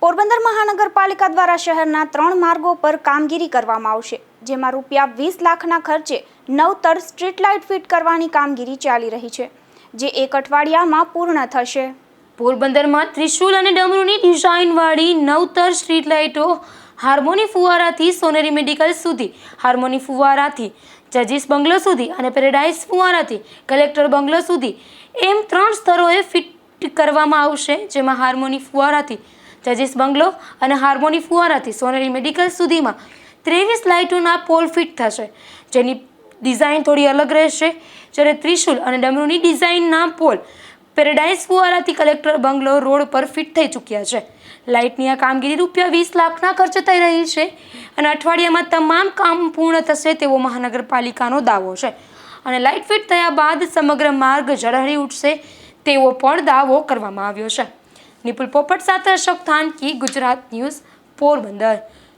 પોરબંદર મહાનગરપાલિકા દ્વારા શહેરના 3 માર્ગો પર કામગીરી કરવામાં આવશે, જેમાં રૂપિયા 20 લાખના ખર્ચે નવતર સ્ટ્રીટ લાઇટ ફિટ કરવાની કામગીરી ચાલી રહી છે, જે એક અઠવાડિયામાં પૂર્ણ થશે. પોરબંદરમાં ત્રિશુલ અને ડમરૂની ડિઝાઇનવાળી નવતર સ્ટ્રીટ લાઇટો હાર્મોની ફુવારાથી સોનેરી મેડિકલ સુધી, હાર્મોની ફુવારાથી જજીસ બંગલો સુધી અને પેરેડાઇઝ ફુવારાથી કલેક્ટર બંગલો સુધી એમ 3 સ્તરોએ ફિટ કરવામાં આવશે, જેમાં હાર્મોની ફુવારાથી જજીસ બંગલો અને હાર્મોની ફુવારાથી સોનેરી મેડિકલ સુધીમાં 23 લાઇટોના પોલ ફિટ થશે, જેની ડિઝાઇન થોડી અલગ રહેશે. જ્યારે ત્રિશુલ અને ડમરૂની ડિઝાઇનના પોલ પેરેડાઇઝ ફુવારાથી કલેક્ટર બંગલો રોડ પર ફિટ થઈ ચૂક્યા છે. લાઇટની આ કામગીરી રૂપિયા 20 લાખના ખર્ચે થઈ રહી છે અને અઠવાડિયામાં તમામ કામ પૂર્ણ થશે તેવો મહાનગરપાલિકાનો દાવો છે. અને લાઇટ ફિટ થયા બાદ સમગ્ર માર્ગ ઝળહળી ઉઠશે તેવો પણ દાવો કરવામાં આવ્યો છે. નિપુલ પોપટ સાથે અશોક થાનકી, ગુજરાત ન્યૂઝ, પોરબંદર.